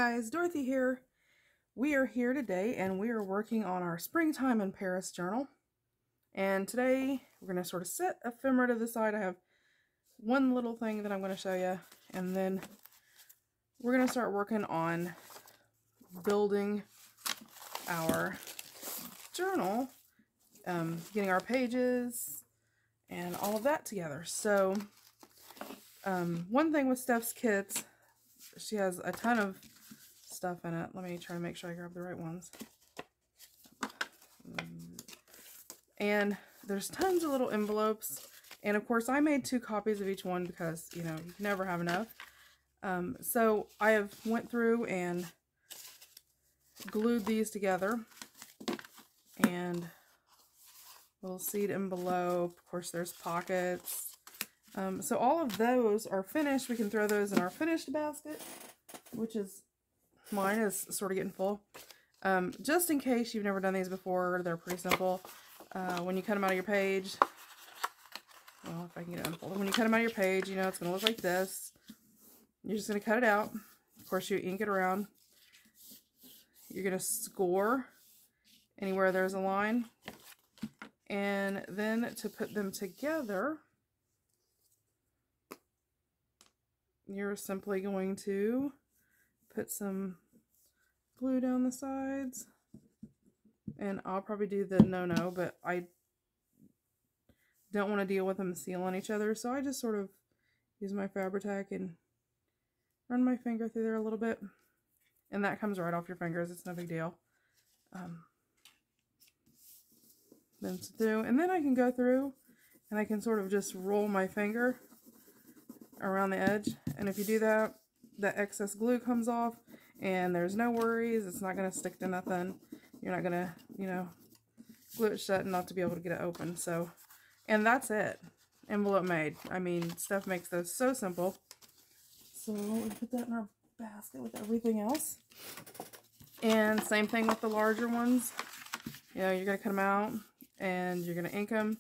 guys, Dorothy here. We are here today and we are working on our Springtime in Paris journal. And today we're going to sort of set ephemera to the side. I have one little thing that I'm going to show you, and then we're going to start working on building our journal, getting our pages and all of that together. So one thing with Steph's kits, she has a ton of stuff in it. Let me try to make sure I grab the right ones. And there's tons of little envelopes. And of course I made 2 copies of each one because, you know, you can never have enough. So I have went through and glued these together. And little seed envelope. Of course there's pockets. So all of those are finished. We can throw those in our finished basket, which is, mine is sort of getting full. Just in case you've never done these before, they're pretty simple. When you cut them out of your page, well, if I can get it unfolded, when you cut them out of your page, you know, it's going to look like this. You're just going to cut it out. Of course, you ink it around. You're going to score anywhere there's a line. And then to put them together, you're simply going to put some glue down the sides. And I'll probably do the no-no, but I don't want to deal with them sealing each other, so I just sort of use my Fabri-Tac and run my finger through there a little bit. And that comes right off your fingers. It's no big deal. Then through, and then I can go through and I can sort of just roll my finger around the edge, and if you do that, the excess glue comes off and there's no worries. It's not going to stick to nothing. You're not going to, you know, glue it shut and not to be able to get it open. So, and that's it. Envelope made. I mean, Steph makes those so simple. So we put that in our basket with everything else. And same thing with the larger ones. You know, you're going to cut them out and you're going to ink them,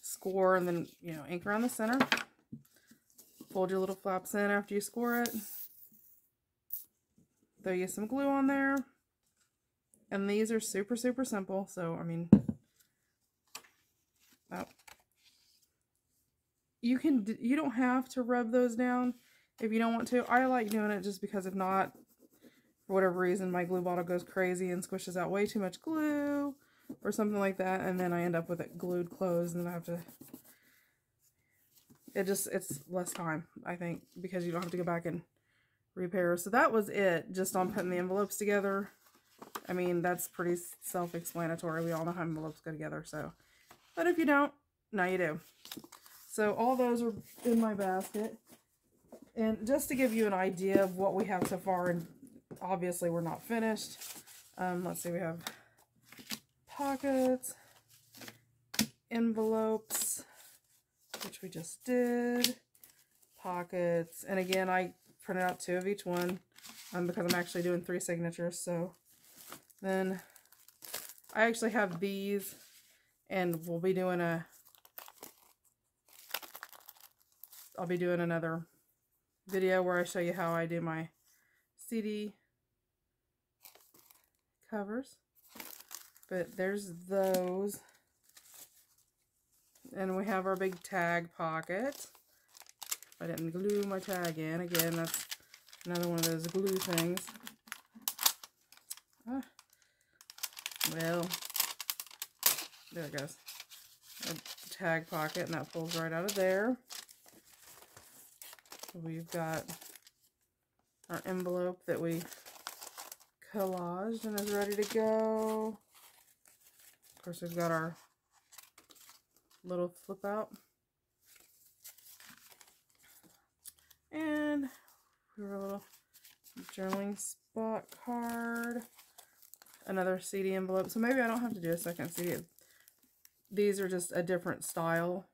score, and then, you know, ink around the center. Fold your little flaps in after you score it. Throw you some glue on there. And these are super, super simple. So, I mean, you don't have to rub those down if you don't want to. I like doing it just because if not, for whatever reason, my glue bottle goes crazy and squishes out way too much glue or something like that. And then I end up with it glued closed and then I have to, it's less time, I think, because you don't have to go back and repair. So that was it, just on putting the envelopes together. I mean, that's pretty self-explanatory. We all know how envelopes go together, so. But if you don't, now you do. So all those are in my basket. And just to give you an idea of what we have so far, and obviously we're not finished. Let's see, we have pockets, envelopes, which we just did, pockets, and again, I printed out 2 of each one because I'm actually doing 3 signatures. So then I actually have these, and we'll be doing I'll be doing another video where I show you how I do my CD covers. But there's those. And we have our big tag pocket. I didn't glue my tag in. Again, that's another one of those glue things. Well, there it goes. A tag pocket, and that pulls right out of there. We've got our envelope that we collaged and is ready to go. Of course, we've got our little flip out. And we have a little journaling spot card. Another CD envelope. So maybe I don't have to do a second CD. These are just a different style.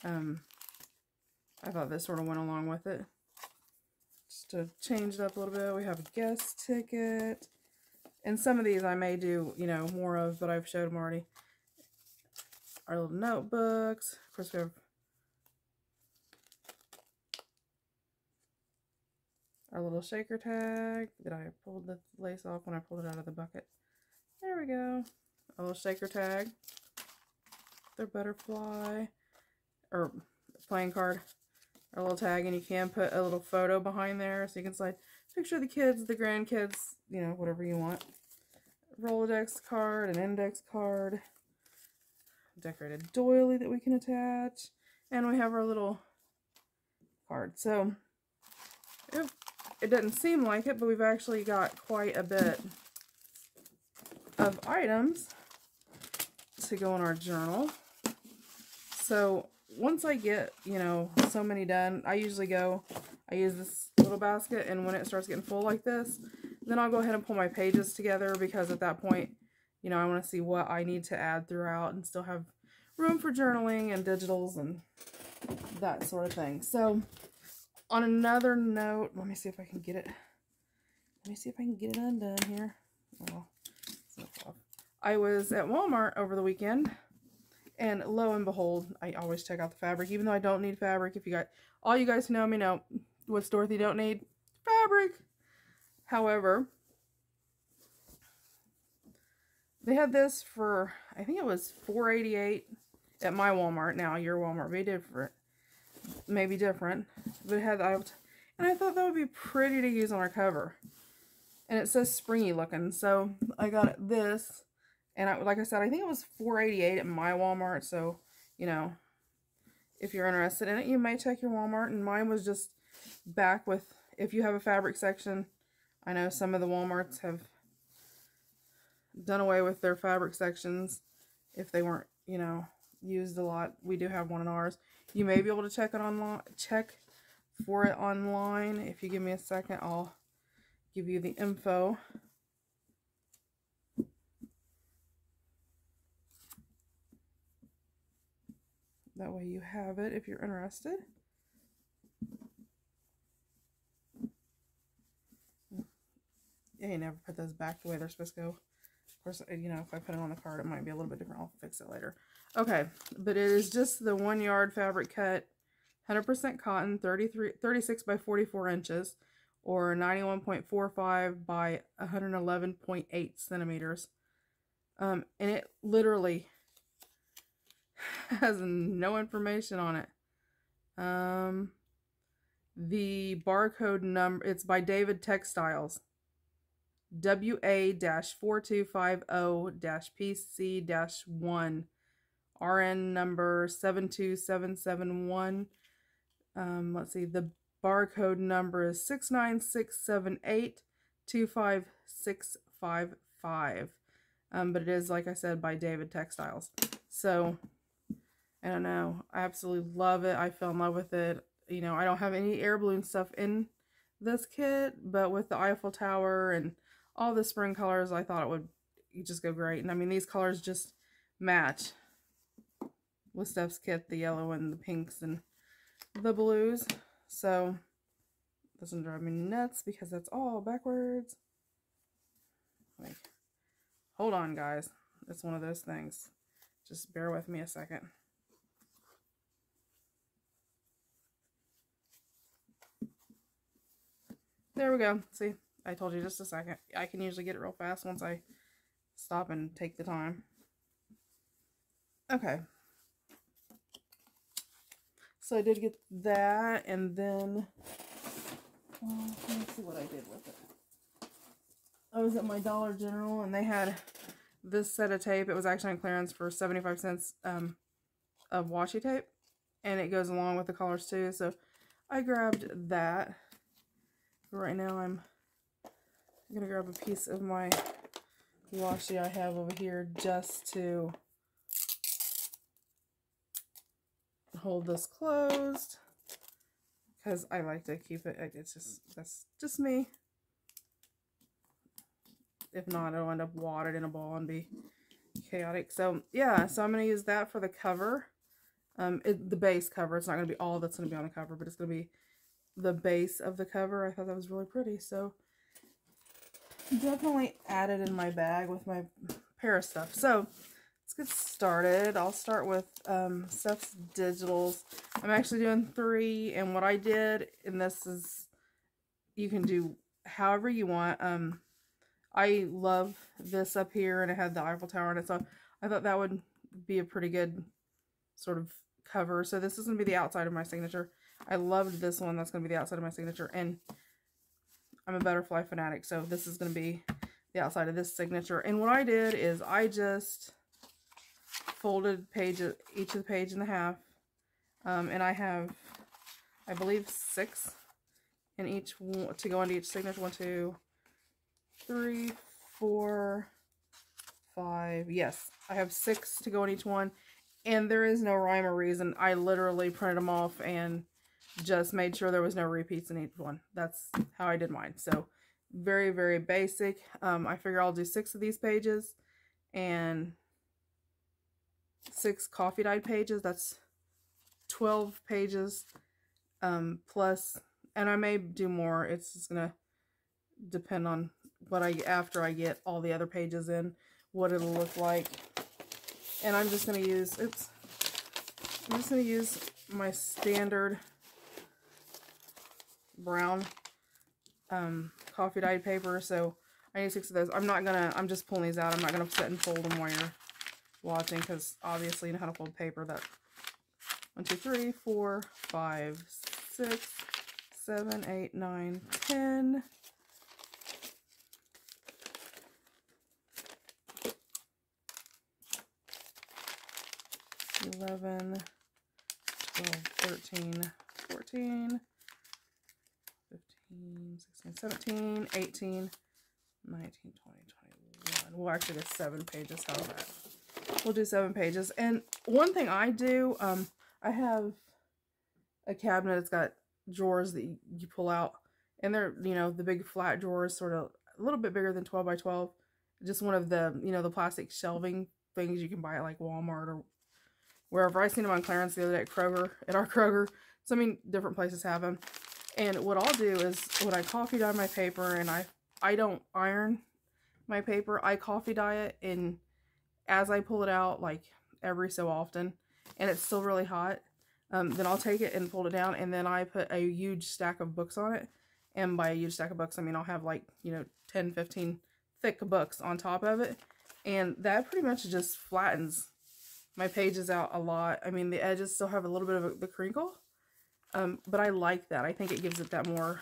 I thought this sort of went along with it. Just to change it up a little bit, we have a guest ticket. And some of these I may do, you know, more of, but I've showed them already. Our little notebooks. Of course, we have our little shaker tag that I pulled the lace off when I pulled it out of the bucket. There we go. A little shaker tag. Their butterfly or playing card. Our little tag, and you can put a little photo behind there so you can slide picture of the kids, the grandkids, you know, whatever you want. Rolodex card, an index card, decorated doily that we can attach, and we have our little card. So it doesn't seem like it, but we've actually got quite a bit of items to go in our journal. So once I get, you know, so many done, I use this little basket, and when it starts getting full like this, then I'll go ahead and pull my pages together, because at that point, you know, I want to see what I need to add throughout and still have room for journaling and digitals and that sort of thing. So on another note, let me see if I can get it. Let me see if I can get it undone here. Oh, I was at Walmart over the weekend, and lo and behold, I always check out the fabric, even though I don't need fabric. If you got, all you guys who know me know what's Dorothy don't need? Fabric. However, they had this for, I think it was $4.88 at my Walmart. Now your Walmart may different, maybe different, but it had, and I thought that would be pretty to use on our cover. And it says springy looking, so I got this, and like I said, I think it was $4.88 at my Walmart. So, you know, if you're interested in it, you may check your Walmart. And mine was just back with, if you have a fabric section. I know some of the Walmarts have done away with their fabric sections if they weren't, you know, used a lot. We do have one in ours. You may be able to check it online, check for it online. If you give me a second, I'll give you the info. That way you have it if you're interested. Yeah, you never put those back the way they're supposed to go. Of course, you know, if I put it on the card, it might be a little bit different. I'll fix it later. Okay, but it is just the 1 yard fabric cut, 100% cotton, 36 by 44 inches, or 91.45 by 111.8 centimeters. And it literally has no information on it. The barcode number, it's by David Textiles. WA-4250-PC-1, RN number 72771. Let's see, the barcode number is 69678-25655. But it is, like I said, by David Textiles. So, I don't know. I absolutely love it. I fell in love with it. You know, I don't have any air balloon stuff in this kit, but with the Eiffel Tower and all the spring colors, I thought it would just go great. And I mean, these colors just match with Steph's kit, the yellow and the pinks and the blues. So, doesn't drive me nuts because that's all backwards. Like, hold on, guys. It's one of those things. Just bear with me a second. There we go. See, I told you just a second. I can usually get it real fast once I stop and take the time. Okay. So I did get that, and then let me see what I did with it. I was at my Dollar General, and they had this set of tape. It was actually on clearance for 75 cents of washi tape, and it goes along with the colors too. So I grabbed that. Right now I'm going to grab a piece of my washi I have over here just to hold this closed, because I like to keep it, it's just, that's just me. If not, it'll end up wadded in a ball and be chaotic. So yeah, so I'm going to use that for the cover, the base cover. It's not going to be all that's going to be on the cover, but it's going to be the base of the cover. I thought that was really pretty, so definitely add it in my bag with my pair of stuff. So let's get started. I'll start with Steph's digitals. I'm actually doing 3, and what I did, and this is, you can do however you want. I love this up here, and it had the Eiffel Tower on it, so I thought that would be a pretty good sort of cover. So this is going to be the outside of my signature. I loved this one. That's going to be the outside of my signature, and I'm a butterfly fanatic, so this is going to be the outside of this signature. And what I did is I just folded each of the page in half, and I have, I believe, 6 in each to go into each signature. 1, 2, 3, 4, 5. Yes, I have 6 to go in each one, and there is no rhyme or reason. I literally printed them off and just made sure there was no repeats in each one. That's how I did mine. So very, very basic. I figure I'll do 6 of these pages and 6 coffee dyed pages. That's 12 pages plus, and I may do more. It's just gonna depend on what after I get all the other pages in, what it'll look like. And I'm just gonna use my standard brown coffee dyed paper. So I need 6 of those. I'm just pulling these out. I'm not gonna sit and fold them while you're watching, because obviously you know how to fold paper. That 1, 2, 3, 4, 5, 6, 7, 8, 9, 10. 11, 12, 13, 14, 15, 16, 17, 18, 19, 20, 21. We'll actually get 7 pages. How's that? We'll do 7 pages. And one thing I do, I have a cabinet that's got drawers that you pull out, and they're, you know, the big flat drawers, sort of a little bit bigger than 12 by 12. Just one of the, you know, the plastic shelving things you can buy at like Walmart or wherever. I seen them on clearance the other day at our Kroger. So I mean, different places have them. And what I'll do is, when I coffee dye my paper, and I don't iron my paper, I coffee dye it, and as I pull it out, like every so often, and it's still really hot, then I'll take it and fold it down, and then I put a huge stack of books on it. And by a huge stack of books, I mean I'll have like, you know, 10, 15 thick books on top of it, and that pretty much just flattens my pages out a lot. I mean, the edges still have a little bit of the crinkle, but I like that. I think it gives it that more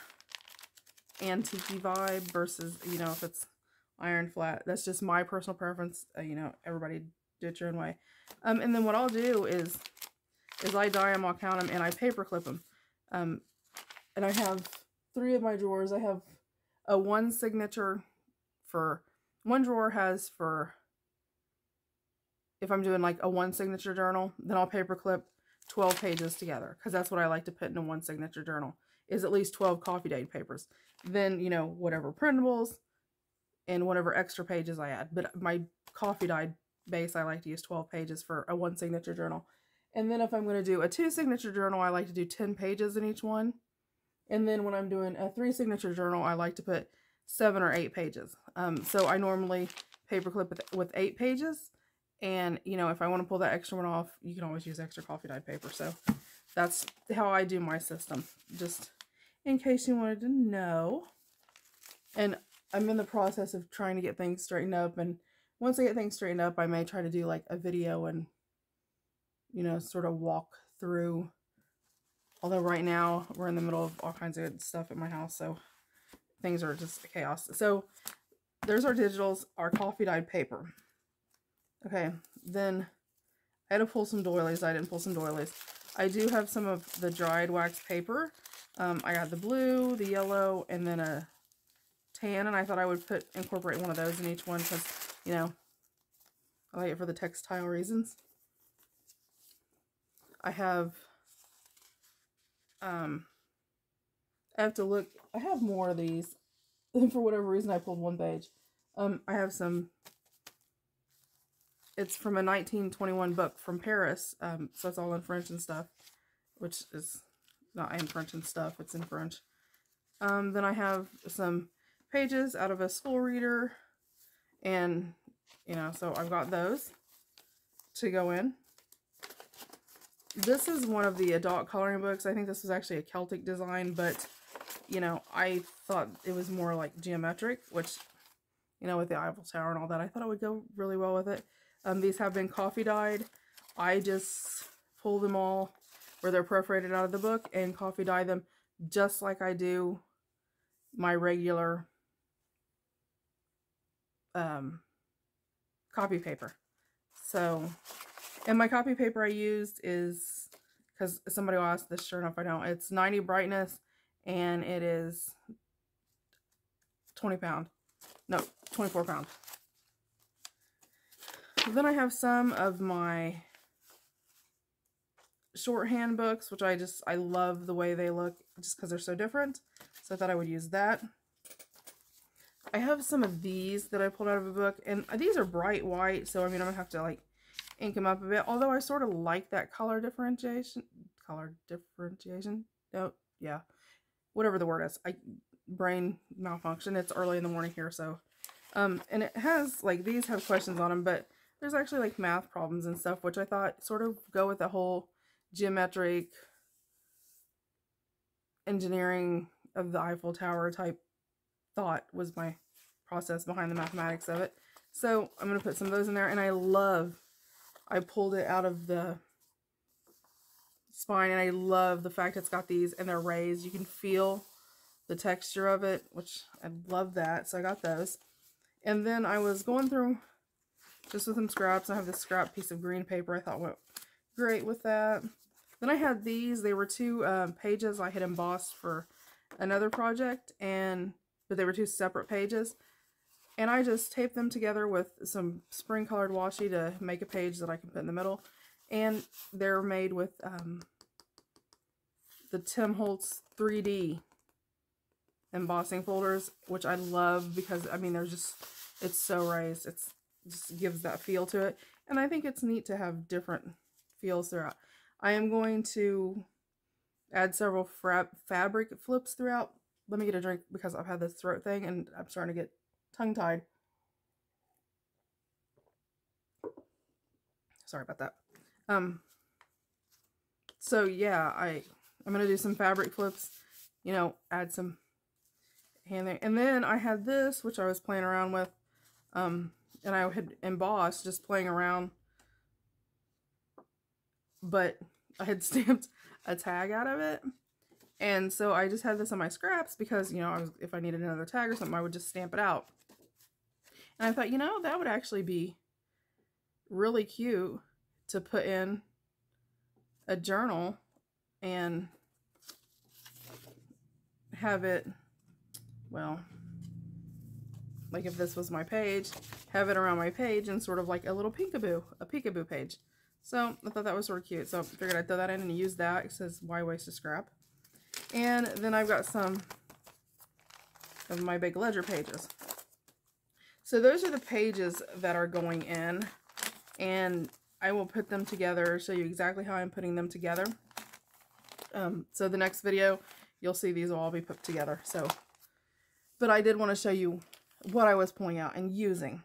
antique-y vibe versus, you know, if it's iron flat. That's just my personal preference. You know, everybody do it your own way. And then what I'll do is I dye them, I'll count them, and I paper clip them. And I have 3 of my drawers. I have a 1 signature for, 1 drawer has for, if I'm doing like a 1 signature journal, then I'll paper clip 12 pages together, because that's what I like to put in a 1 signature journal, is at least 12 coffee dyed papers. Then, you know, whatever printables and whatever extra pages I add. But my coffee dyed base, I like to use 12 pages for a 1 signature journal. And then if I'm going to do a 2 signature journal, I like to do 10 pages in each one. And then when I'm doing a 3 signature journal, I like to put 7 or 8 pages. So I normally paper clip with 8 pages. And, you know, if I want to pull that extra one off, you can always use extra coffee dyed paper. So that's how I do my system, just in case you wanted to know. And I'm in the process of trying to get things straightened up. And once I get things straightened up, I may try to do like a video and, you know, sort of walk through. Although right now we're in the middle of all kinds of good stuff at my house, so things are just chaos. So there's our digitals, our coffee dyed paper. Okay, then I had to pull some doilies. I didn't pull some doilies. I do have some of the dried wax paper. I got the blue, the yellow, and then a tan, and I thought I would incorporate one of those in each one because, you know, I like it for the textile reasons. I have, I have to look, I have more of these. For whatever reason, I pulled 1 page. I have some, it's from a 1921 book from Paris, so it's all in French and stuff, which is not in French and stuff, it's in French. Then I have some pages out of a school reader, and, you know, so I've got those to go in. This is one of the adult coloring books. I think this was actually a Celtic design, but you know, I thought it was more like geometric, which, you know, with the Eiffel Tower and all that, I thought it would go really well with it. These have been coffee dyed. I just pull them all where they're perforated out of the book and coffee dye them just like I do my regular copy paper. So, and my copy paper I used is, because somebody will ask this, sure enough I don't, it's 90 brightness and it is 20 pound. No, 24 pound. Then I have some of my shorthand books, which I love the way they look just because they're so different. So I thought I would use that. I have some of these that I pulled out of a book, and these are bright white, so I mean I'm gonna have to like ink them up a bit. Although I sort of like that color differentiation. No, yeah, whatever the word is. Brain malfunction. It's early in the morning here, so and it has like, these have questions on them, but there's actually like math problems and stuff, which I thought sort of go with the whole geometric engineering of the Eiffel Tower type thought, was my process behind the mathematics of it. So I'm going to put some of those in there, and I pulled it out of the spine, and I love the fact it's got these and they're raised. You can feel the texture of it, which I love that. So I got those. And then I was going through just with some scraps. I have this scrap piece of green paper I thought went great with that. Then I had these. They were 2 pages I had embossed for another project, but they were 2 separate pages. And I just taped them together with some spring colored washi to make a page that I can put in the middle. And they're made with the Tim Holtz 3D embossing folders, which I love because, I mean, it's so raised. It just gives that feel to it. And I think it's neat to have different feels throughout. I am going to add several fabric flips throughout. Let me get a drink because I've had this throat thing and I'm starting to get tongue-tied. Sorry about that. So yeah, I'm going to do some fabric flips, you know, add some hand there. And then I had this, which I was playing around with, and I had embossed, just playing around, but I had stamped a tag out of it. And so I just had this on my scraps because, you know, if I needed another tag or something, I would just stamp it out. And I thought, you know, that would actually be really cute to put in a journal and have it, well, like if this was my page, have it around my page and sort of like a little peekaboo page. So I thought that was sort of cute. So I figured I'd throw that in and use that. It says, why waste a scrap? And then I've got some of my big ledger pages. So those are the pages that are going in, and I will put them together, show you exactly how I'm putting them together. So the next video, you'll see these will all be put together. So, but I did want to show you what I was pulling out and using.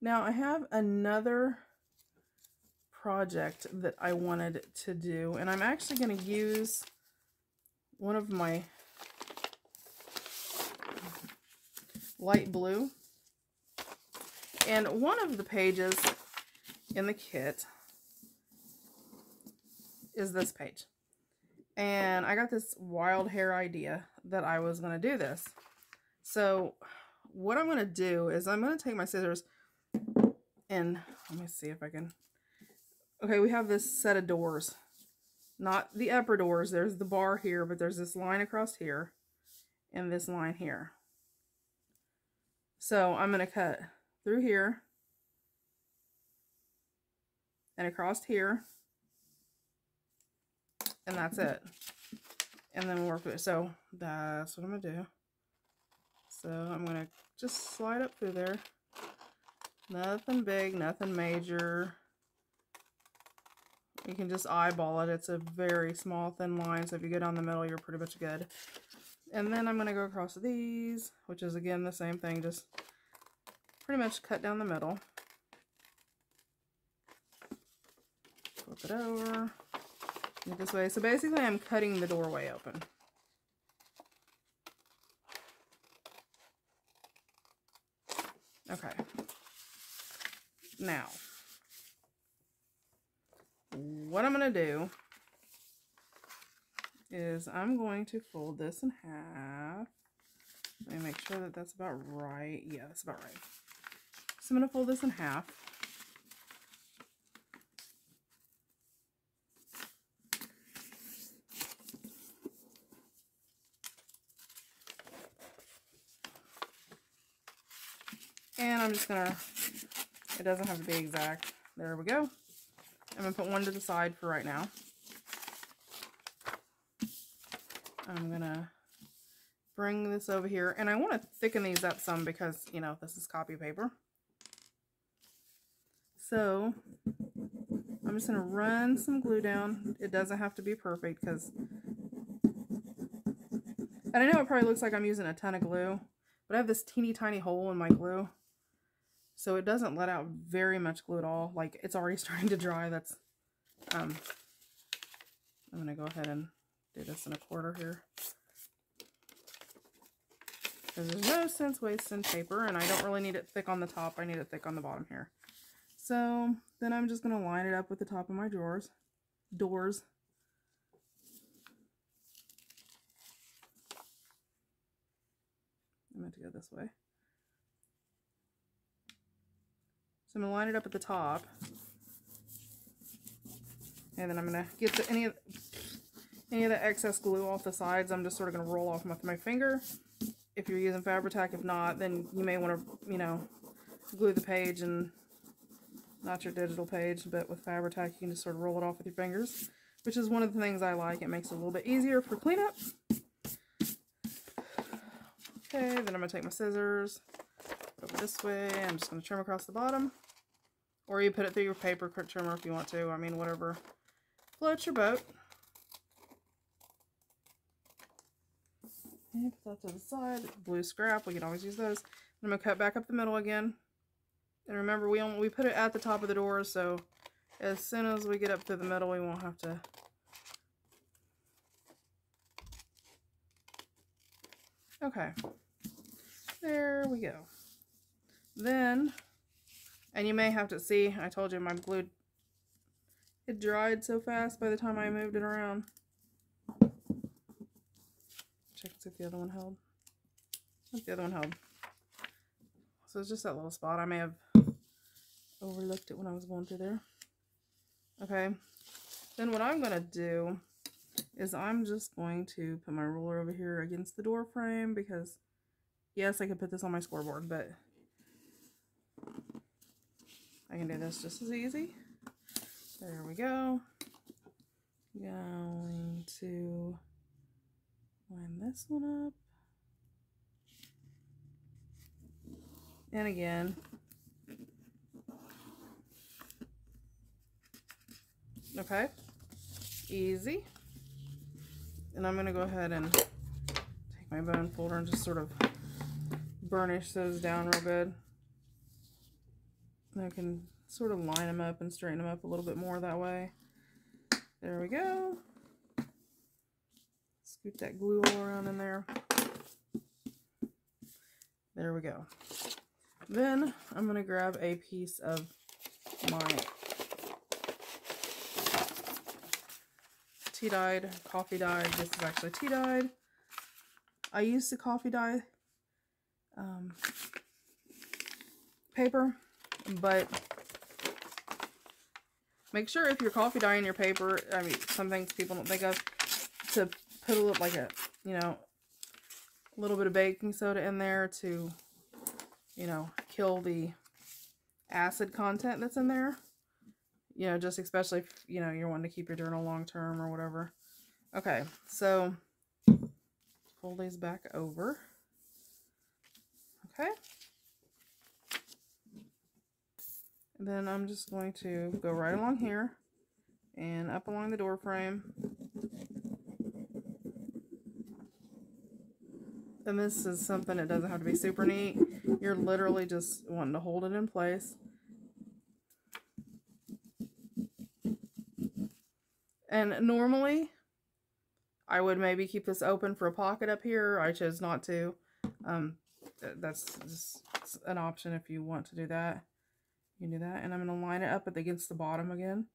Now I have another project that I wanted to do, and I'm actually going to use one of my light blue. And one of the pages in the kit is this page. And I got this wild hair idea that I was going to do this. So what I'm going to do is I'm going to take my scissors and let me see if I can. Okay, we have this set of doors. Not the upper doors. There's the bar here, but there's this line across here and this line here. So I'm going to cut through here and across here, and that's it. And then we'll work with it. So that's what I'm going to do. So I'm going to just slide up through there. Nothing big, nothing major. You can just eyeball it. It's a very small, thin line, so if you go down the middle, you're pretty much good. And then I'm going to go across these, which is again the same thing, just pretty much cut down the middle. Flip it over. Get this way. So basically I'm cutting the doorway open. Okay. Now, what I'm going to do is I'm going to fold this in half. Let me make sure that that's about right. Yeah, that's about right. So I'm going to fold this in half. And I'm just going to, it doesn't have to be exact. There we go. I'm going to put one to the side for right now. I'm going to bring this over here. And I want to thicken these up some because, you know, this is copy paper. So I'm just going to run some glue down. It doesn't have to be perfect because, and I know it probably looks like I'm using a ton of glue, but I have this teeny tiny hole in my glue. So it doesn't let out very much glue at all. Like, it's already starting to dry. That's, I'm going to go ahead and do this in a quarter here. Because there's no sense wasting paper, and I don't really need it thick on the top. I need it thick on the bottom here. So then I'm just going to line it up with the top of my doors. I'm going to go this way. So I'm going to line it up at the top. And then I'm going to get any of the excess glue off the sides. I'm just sort of going to roll off with my finger. If you're using Fabri-Tac, if not, then you may want to, you know, glue the page and not your digital page, but with Fabri-Tac you can just sort of roll it off with your fingers, which is one of the things I like. It makes it a little bit easier for cleanup. Okay, then I'm going to take my scissors over this way. I'm just going to trim across the bottom. Or you put it through your paper trimmer if you want to. I mean, whatever floats your boat. And put that to the side. Blue scrap, we can always use those. I'm going to cut back up the middle again. And remember, we put it at the top of the door, so as soon as we get up to the middle, we won't have to. Okay. There we go. Then, and you may have to see, I told you my glue, it dried so fast by the time I moved it around. Check and see if the other one held. I think the other one held. So it's just that little spot. I may have overlooked it when I was going through there. Okay. Then what I'm going to do is I'm just going to put my ruler over here against the door frame because, yes, I could put this on my scoreboard, but I can do this just as easy. There we go. Going to line this one up. And again. Okay. Easy. And I'm going to go ahead and take my bone folder and just sort of burnish those down real good. And I can sort of line them up and straighten them up a little bit more that way. There we go. Scoop that glue all around in there. There we go. Then I'm going to grab a piece of my tea dyed, coffee dyed. This is actually tea dyed. I used to coffee dye paper, but make sure if you're coffee dyeing your paper, I mean, some things people don't think of, to put a little, like a, you know, a little bit of baking soda in there to, you know, kill the acid content that's in there. You know, just especially if, you know, you're wanting to keep your journal long term or whatever. Okay, so fold these back over. Okay. And then I'm just going to go right along here and up along the door frame. And this is something that doesn't have to be super neat. You're literally just wanting to hold it in place. And normally, I would maybe keep this open for a pocket up here. I chose not to. that's just an option if you want to do that. You can do that. And I'm going to line it up against the bottom again.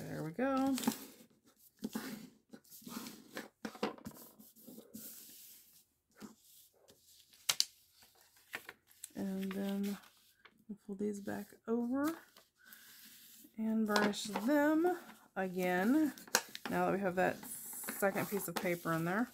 There we go. And then we'll fold these back over and burnish them again, now that we have that second piece of paper in there.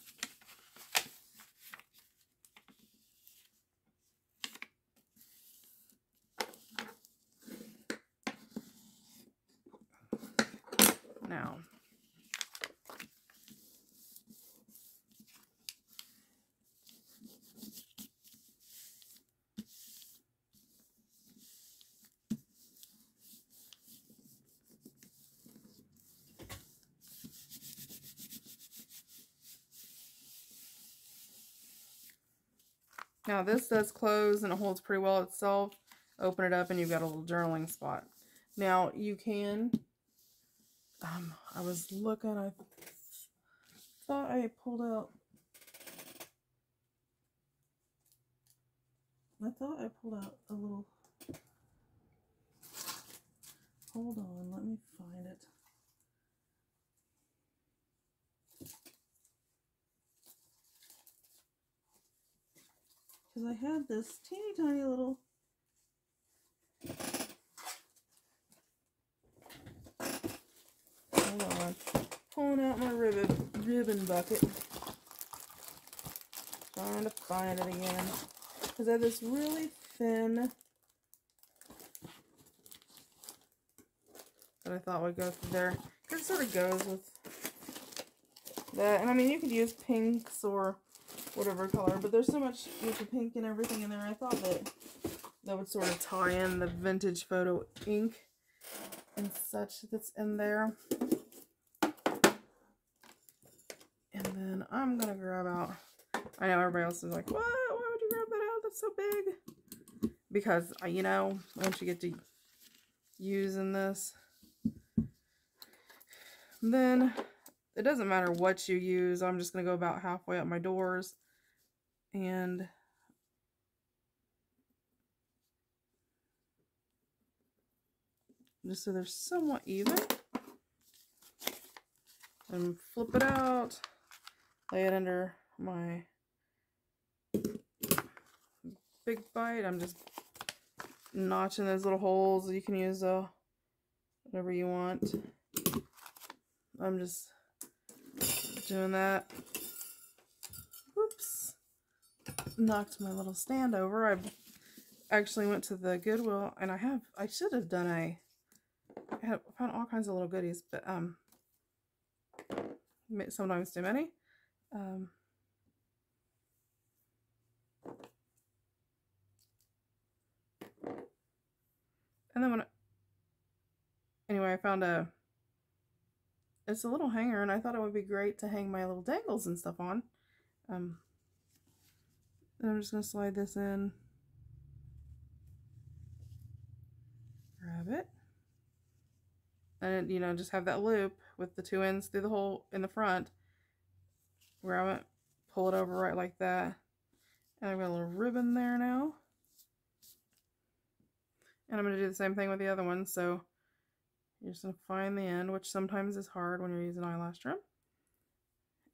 Now this does close and it holds pretty well itself. Open it up and you've got a little journaling spot. Now you can, I was looking, I thought I pulled out, a little, hold on, let me find it. Because I had this teeny tiny little, hold on, pulling out my ribbon bucket, trying to find it again, because I had this really thin that I thought would go through there, because it sort of goes with that. And I mean, you could use pinks or whatever color, but there's so much with the pink and everything in there. I thought that would sort of tie in the vintage photo ink and such that's in there. And then I'm gonna grab out, I know everybody else is like, what? Why would you grab that out? That's so big. Because, you know, once you get to using this, then it doesn't matter what you use. I'm just going to go about halfway up my doors and just so they're somewhat even. And flip it out, lay it under my big bite. I'm just notching those little holes. You can use whatever you want. I'm just doing that. Whoops. Knocked my little stand over. I actually went to the Goodwill and I should have done I found all kinds of little goodies, but sometimes too many. And then anyway, I found it's a little hanger, and I thought it would be great to hang my little dangles and stuff on. And I'm just going to slide this in, grab it, and you know, just have that loop with the two ends through the hole in the front. Grab it, pull it over right like that, and I've got a little ribbon there now. And I'm going to do the same thing with the other one. So you're just going to find the end, which sometimes is hard when you're using eyelash trim,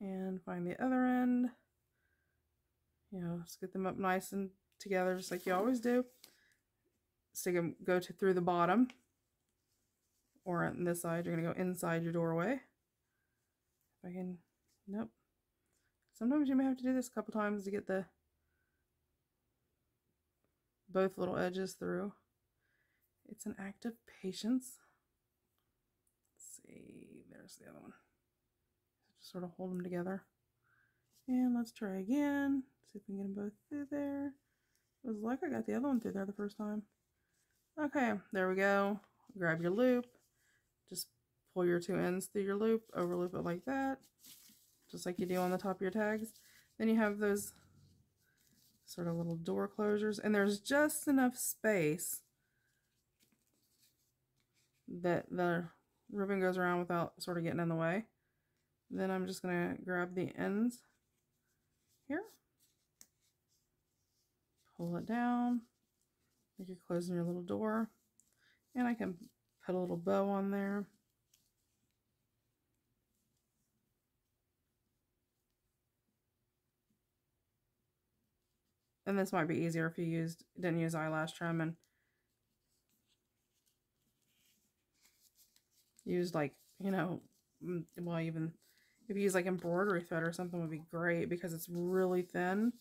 and find the other end. You know, just get them up nice and together, just like you always do. Stick them, through the bottom, or on this side, you're going to go inside your doorway. If I can, nope. Sometimes you may have to do this a couple times to get both little edges through. It's an act of patience. Let's see, there's the other one. Just sort of hold them together. And let's try again. See if we can get them both through there. It was like I got the other one through there the first time. Okay, there we go. Grab your loop. Just pull your two ends through your loop, overloop it like that, just like you do on the top of your tags. Then you have those sort of little door closures, and there's just enough space that the ribbon goes around without sort of getting in the way. Then I'm just going to grab the ends here, pull it down, like you're closing your little door, and I can put a little bow on there. And this might be easier if you didn't use eyelash trim and used like, you know, well, even if you use like embroidery thread or something would be great because it's really thin.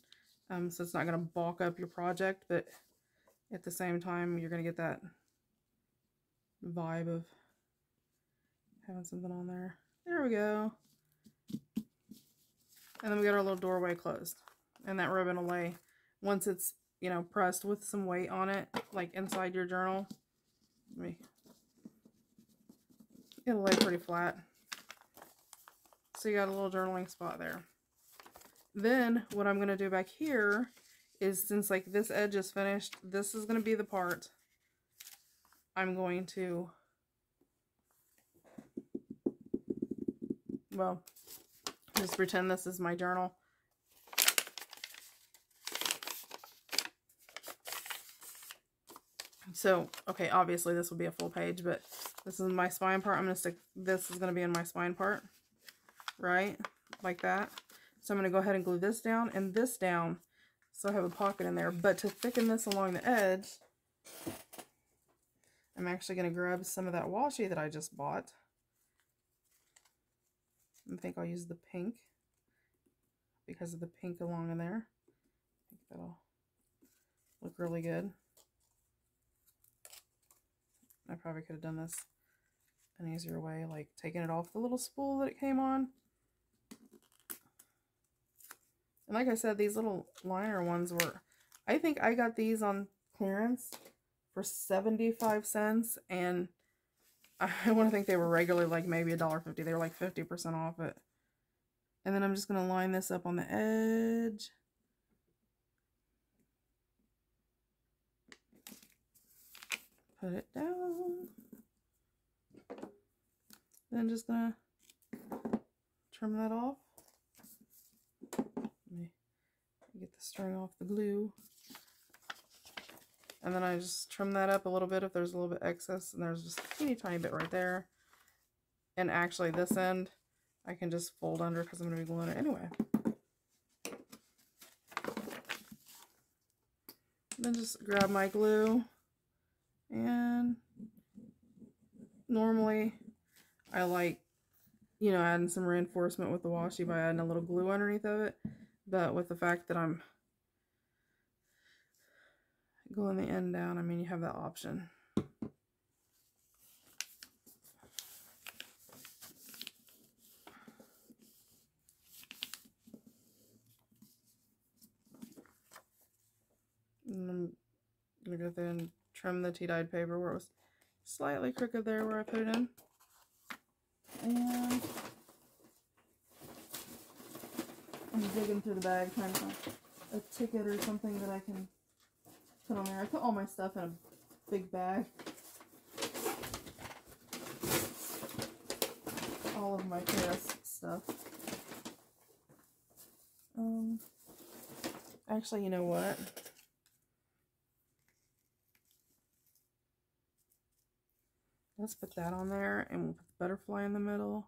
So it's not going to bulk up your project, but at the same time, you're going to get that vibe of having something on there. There we go. And then we got our little doorway closed. And that ribbon will lay, once it's, you know, pressed with some weight on it, like inside your journal, it'll lay pretty flat. So you got a little journaling spot there. Then what I'm going to do back here is, since like this edge is finished, this is going to be the part I'm going to, well, just pretend this is my journal. So, okay, obviously this will be a full page, but this is my spine part. I'm going to stick, this is going to be in my spine part, right? Like that. So I'm going to go ahead and glue this down and this down, so I have a pocket in there. But to thicken this along the edge, I'm actually going to grab some of that washi that I just bought. I think I'll use the pink because of the pink along in there. I think that'll look really good. I probably could have done this an easier way, like taking it off the little spool that it came on. And like I said, these little liner ones were, I think I got these on clearance for 75 cents, and I want to think they were regularly like maybe $1.50. They were like 50% off it. And then I'm just going to line this up on the edge. Put it down. Then just going to trim that off. Get the string off the glue, and then I just trim that up a little bit if there's a little bit excess, and there's just a teeny tiny bit right there. And actually this end I can just fold under because I'm going to be gluing it anyway. Then just grab my glue, and normally I like, you know, adding some reinforcement with the washi by adding a little glue underneath of it. But with the fact that I'm gluing the end down, I mean, you have that option. And I'm going to go there and trim the tea-dyed paper where it was slightly crooked there where I put it in. And I'm digging through the bag trying to find a ticket or something that I can put on there. I put all my stuff in a big bag. All of my Paris stuff. Actually, you know what? Let's put that on there, and we'll put the butterfly in the middle.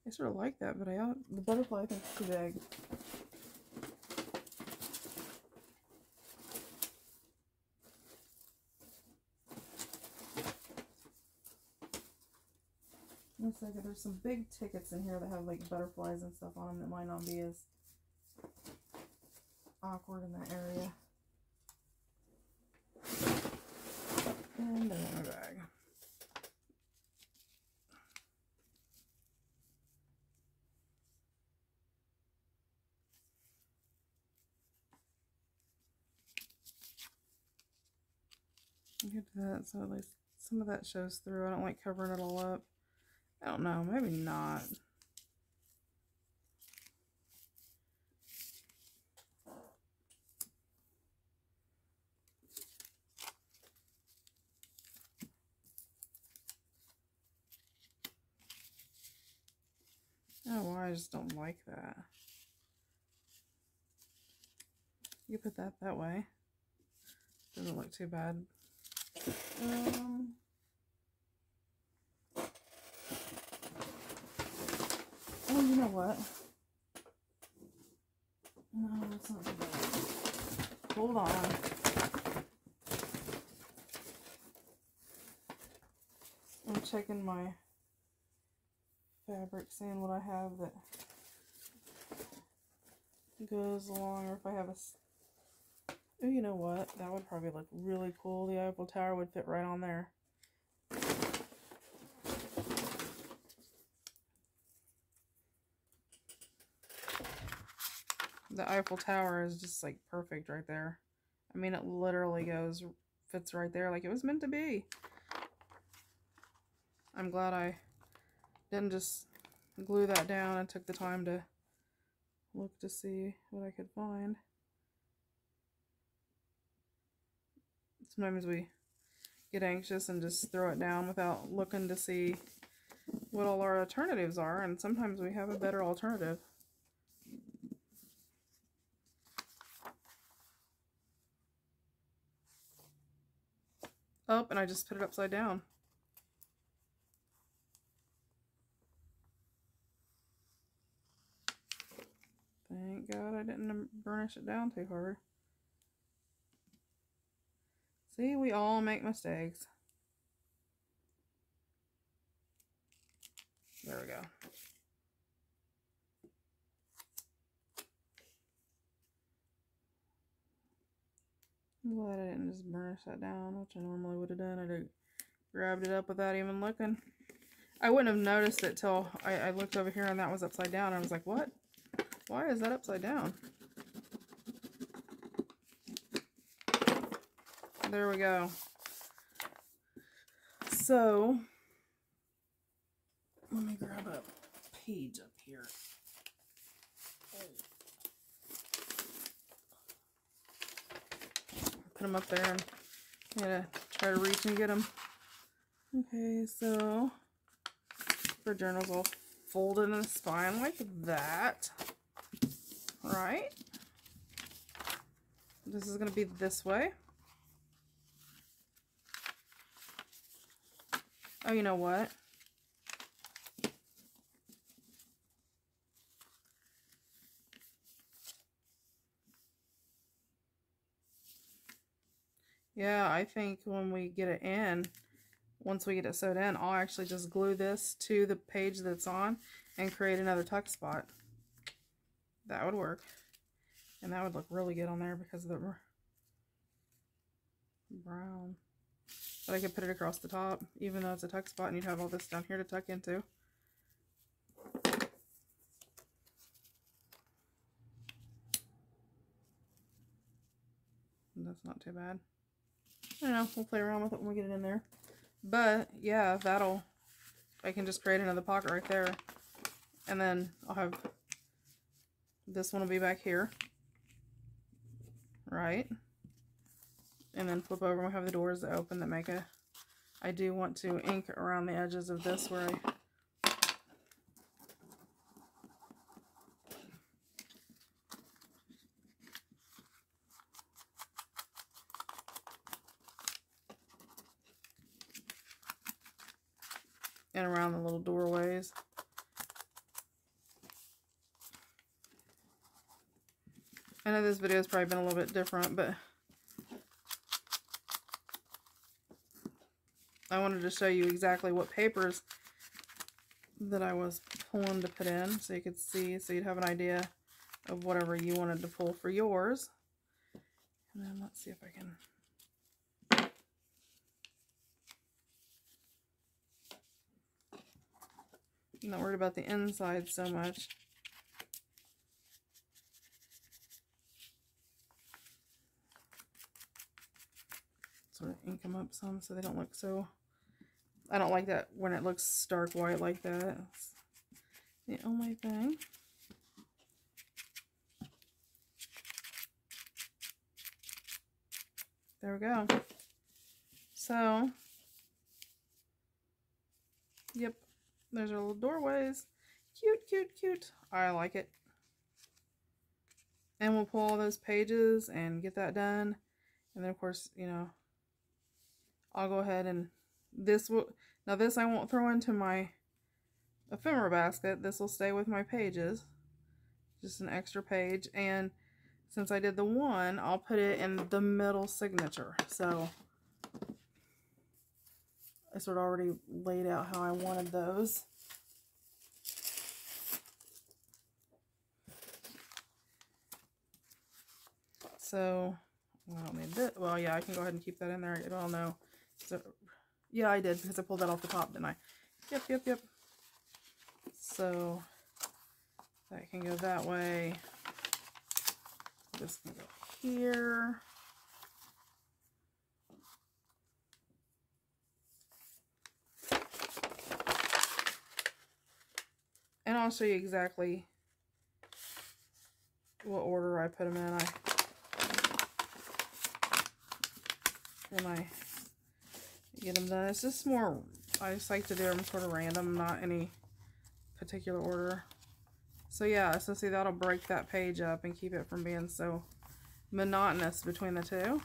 I sort of like that, but the butterfly I think is too big. Looks like there's some big tickets in here that have like butterflies and stuff on them that might not be as awkward in that area. And they're in my bag. Get that so at least some of that shows through. I don't like covering it all up. I don't know, maybe not. Oh, I just don't like that. You put that way. Doesn't look too bad. Oh, you know what? No, that's not too bad. Hold on. I'm checking my fabric, seeing what I have that goes along, or if I have a... Oh, you know what? That would probably look really cool. The Eiffel Tower would fit right on there. The Eiffel Tower is just like perfect right there. I mean, it literally fits right there like it was meant to be. I'm glad I didn't just glue that down and took the time to look to see what I could find. Sometimes we get anxious and just throw it down without looking to see what all our alternatives are, and sometimes we have a better alternative. Oh, and I just put it upside down. Thank God I didn't burnish it down too hard. See, we all make mistakes. There we go. I'm glad I didn't just burnish that down, which I normally would have done. I'd have grabbed it up without even looking. I wouldn't have noticed it till I looked over here and that was upside down. I was like, what? Why is that upside down? There we go. So, let me grab a page up here. Put them up there and I'm gonna try to reach and get them. Okay, so for journals, I'll fold it in the spine like that. Right? This is gonna be this way. Oh, you know what? Yeah, I think when we get it in, once we get it sewed in, I'll actually just glue this to the page that's on and create another tuck spot. That would work. And that would look really good on there because of the brown. But I could put it across the top, even though it's a tuck spot, and you'd have all this down here to tuck into. And that's not too bad. I don't know, we'll play around with it when we get it in there. But yeah, I can just create another pocket right there. And then I'll have, this one will be back here. Right? And then flip over and we'll have the doors that open that make a, I do want to ink around the edges of this where and around the little doorways. I know this video has probably been a little bit different, but I wanted to show you exactly what papers that I was pulling to put in so you could see, so you'd have an idea of whatever you wanted to pull for yours. And then let's see if I can... I'm not worried about the inside so much. sort of ink them up some so they don't look so... I don't like that when it looks stark white like that. That's the only thing. There we go. So, yep, there's our little doorways. Cute, cute, cute. I like it. And we'll pull all those pages and get that done. And then, of course, you know, I'll go ahead and this will... Now, this I won't throw into my ephemera basket. This will stay with my pages. Just an extra page. And since I did the one, I'll put it in the middle signature. So I sort of already laid out how I wanted those. So I don't need this. Well, yeah, I can go ahead and keep that in there. I don't know. So, yeah, I did because I pulled that off the top, didn't I? Yep, yep, yep. So that can go that way. This can go here. And I'll show you exactly what order I put them in. When I get them done, it's just more, I just like to do them sort of random, not any particular order. So yeah, so see, that'll break that page up and keep it from being so monotonous between the two.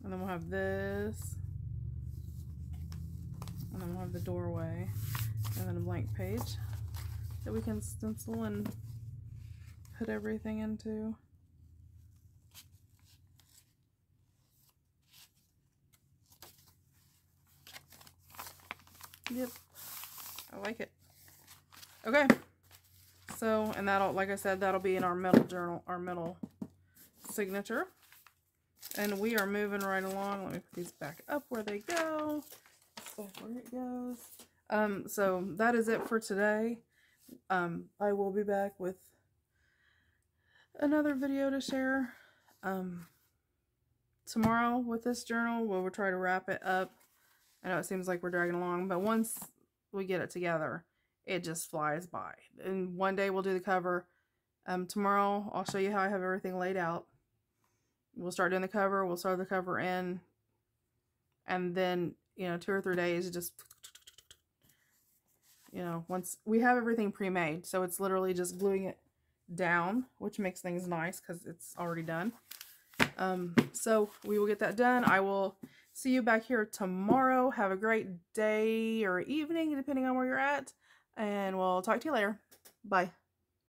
And then we'll have this. And then we'll have the doorway. And then a blank page that we can stencil and put everything into. Yep. I like it. Okay. So, and that'll, like I said, that'll be in our middle journal, our middle signature. And we are moving right along. Let me put these back up where they go. Back where it goes. So that is it for today. I will be back with another video to share. Tomorrow with this journal, we'll try to wrap it up. I know it seems like we're dragging along, but once we get it together, it just flies by. And one day we'll do the cover. Tomorrow I'll show you how I have everything laid out. We'll start doing the cover. We'll start the cover in. And then, you know, 2 or 3 days, just, you know, once we have everything pre-made. So it's literally just gluing it down, which makes things nice because it's already done. So we will get that done. I will see you back here tomorrow. Have a great day or evening, depending on where you're at. And we'll talk to you later. Bye.